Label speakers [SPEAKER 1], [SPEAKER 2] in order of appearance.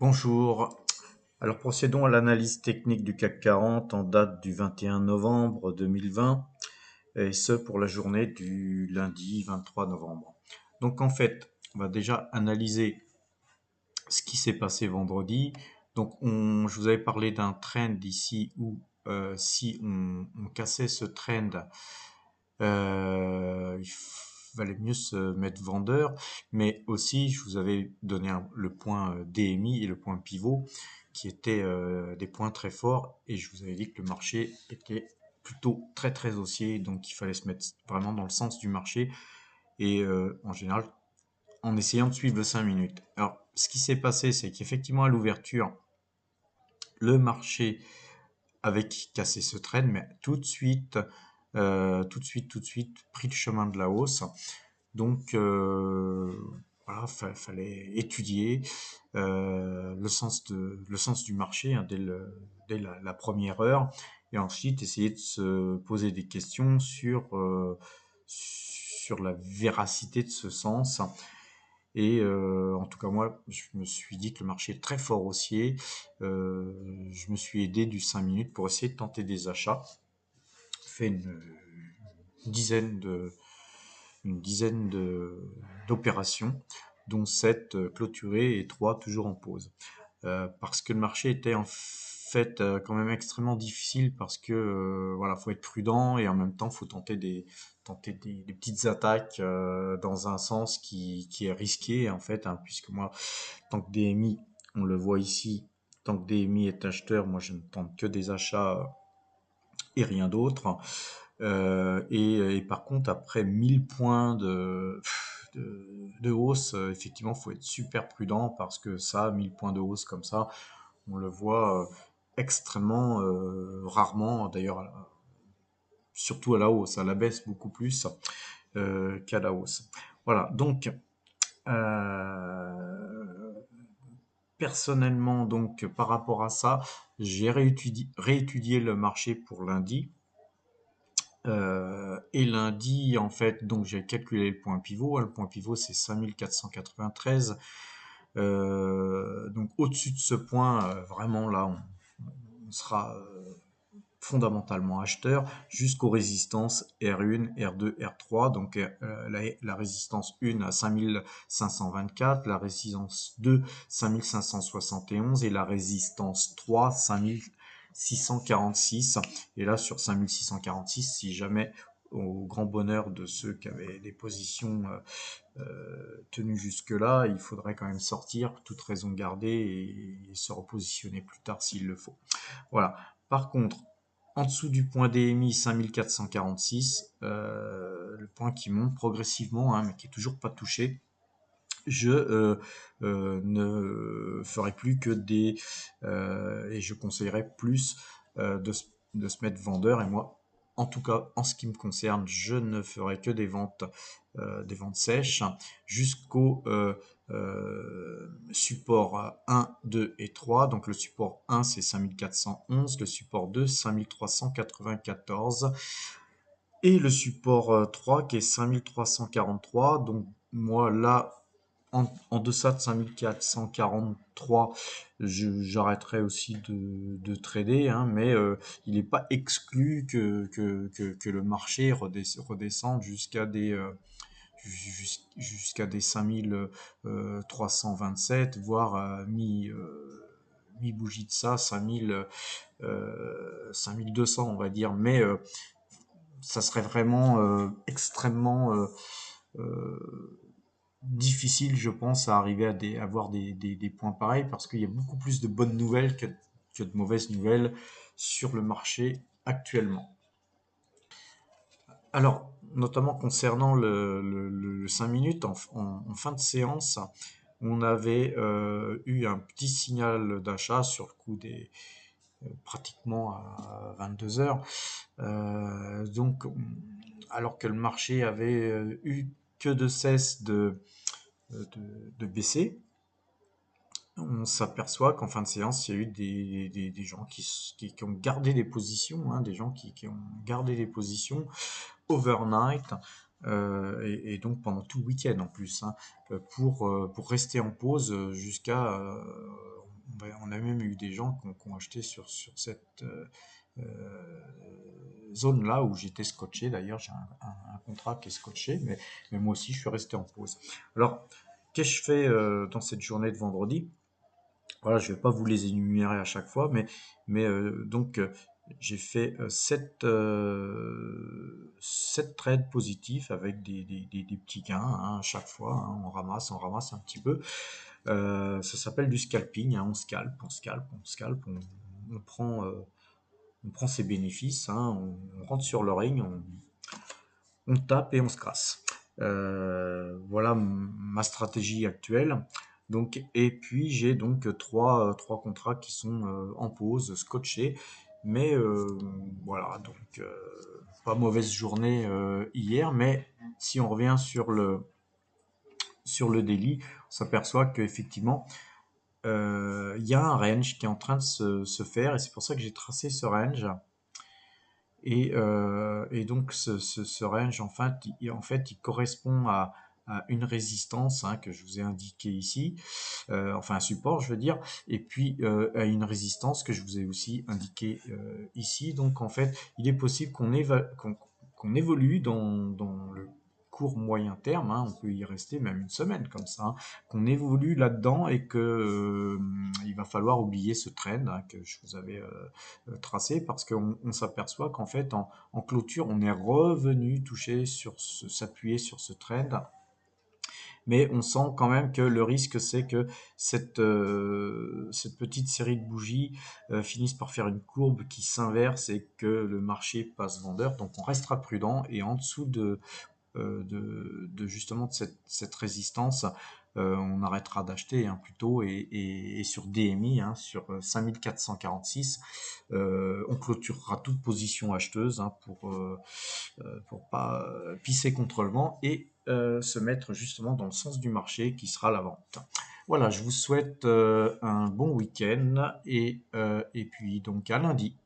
[SPEAKER 1] Bonjour. Alors procédons à l'analyse technique du CAC 40 en date du 21 novembre 2020 et ce pour la journée du lundi 23 novembre. Donc en fait, on va déjà analyser ce qui s'est passé vendredi. Donc je vous avais parlé d'un trend ici où si on cassait ce trend, il valait mieux se mettre vendeur, mais aussi je vous avais donné le point DMI et le point pivot qui étaient des points très forts et je vous avais dit que le marché était plutôt très haussier, donc il fallait se mettre vraiment dans le sens du marché et en général en essayant de suivre le 5 minutes. Alors ce qui s'est passé, c'est qu'effectivement à l'ouverture, le marché avait cassé ce trend, mais tout de suite, pris le chemin de la hausse. Donc voilà, fallait étudier le sens du marché hein, dès la première heure, et ensuite essayer de se poser des questions sur la véracité de ce sens. Et en tout cas, moi, je me suis dit que le marché est très fort haussier. Je me suis aidé du 5 minutes pour essayer de tenter des achats. Fait dizaine de, une dizaine d'opérations, dont 7 clôturées et 3 toujours en pause. Parce que le marché était en fait quand même extrêmement difficile parce que voilà, faut être prudent et en même temps faut tenter des petites attaques dans un sens qui est risqué en fait, hein, puisque moi, tant que DMI, on le voit ici, tant que DMI est acheteur, moi je ne tente que des achats et rien d'autre. Et par contre, après 1000 points de hausse, effectivement, faut être super prudent parce que ça, 1000 points de hausse comme ça, on le voit extrêmement rarement, d'ailleurs, surtout à la hausse, à la baisse beaucoup plus qu'à la hausse. Voilà, donc personnellement, donc par rapport à ça, j'ai réétudié le marché pour lundi. Et lundi, en fait, donc j'ai calculé le point pivot. Le point pivot, c'est 5493. Donc au-dessus de ce point, vraiment là, on sera fondamentalement acheteur jusqu'aux résistances R1, R2, R3. Donc la résistance 1 à 5524, la résistance 2 5571 et la résistance 3 5646. Et là sur 5646, si jamais au grand bonheur de ceux qui avaient des positions tenues jusque-là, il faudrait quand même sortir, toute raison gardée, et se repositionner plus tard s'il le faut. Voilà. Par contre, en dessous du point DMI 5446, le point qui monte progressivement, hein, mais qui est toujours pas touché, je ne ferai plus que et je conseillerais plus de se mettre vendeur. Et moi, en tout cas, en ce qui me concerne, je ne ferai que des ventes sèches jusqu'au support 1, 2 et 3. Donc le support 1, c'est 5411, le support 2, 5394 et le support 3 qui est 5343. Donc moi là, en deçà de 5443, j'arrêterai aussi de trader, hein, mais il n'est pas exclu que le marché redescende jusqu'à des 5327, voire mi bougie de ça, 5200 on va dire, mais ça serait vraiment extrêmement difficile, je pense, à arriver à avoir des points pareils parce qu'il y a beaucoup plus de bonnes nouvelles que de mauvaises nouvelles sur le marché actuellement. Alors, notamment concernant le 5 minutes, en fin de séance, on avait eu un petit signal d'achat sur le coup des pratiquement à 22 heures. Donc, alors que le marché avait eu que de cesse de baisser, on s'aperçoit qu'en fin de séance, il y a eu des gens qui ont gardé des positions, hein, des gens qui ont gardé des positions overnight, et donc pendant tout le week-end en plus, hein, pour rester en pause jusqu'à on a même eu des gens qui ont acheté sur cette euh, zone-là où j'étais scotché. D'ailleurs, j'ai un contrat qui est scotché, mais moi aussi, je suis resté en pause. Alors, qu'est-ce que je fais dans cette journée de vendredi? Voilà, je vais pas vous les énumérer à chaque fois, mais j'ai fait sept trades positifs avec des petits gains hein, à chaque fois. Hein, on ramasse un petit peu. Ça s'appelle du scalping. Hein, on scalpe, on prend, on prend ses bénéfices. Hein, on rentre sur le ring, on tape et on se casse. Voilà ma stratégie actuelle. Donc, et puis j'ai donc trois contrats qui sont en pause, scotchés. Mais voilà, donc pas mauvaise journée hier. Mais si on revient sur le daily, on s'aperçoit qu'effectivement, il y a un range qui est en train de se faire. Et c'est pour ça que j'ai tracé ce range. Et donc ce range, en fait, il correspond à une résistance hein, que je vous ai indiqué ici, enfin un support, je veux dire, et puis à une résistance que je vous ai aussi indiqué ici. Donc en fait, il est possible qu'on évolue dans le court moyen terme, hein, on peut y rester même une semaine comme ça, hein, qu'on évolue là-dedans et que il va falloir oublier ce trend hein, que je vous avais tracé parce qu'on s'aperçoit qu'en fait en clôture on est revenu s'appuyer sur ce trend, mais on sent quand même que le risque c'est que cette petite série de bougies finisse par faire une courbe qui s'inverse et que le marché passe vendeur. Donc on restera prudent et en dessous de justement de cette résistance, on arrêtera d'acheter hein, plutôt et sur DMI, hein, sur 5446, on clôturera toute position acheteuse hein, pour pas pisser contre le vent et se mettre justement dans le sens du marché qui sera la vente. Voilà, je vous souhaite un bon week-end et puis donc à lundi.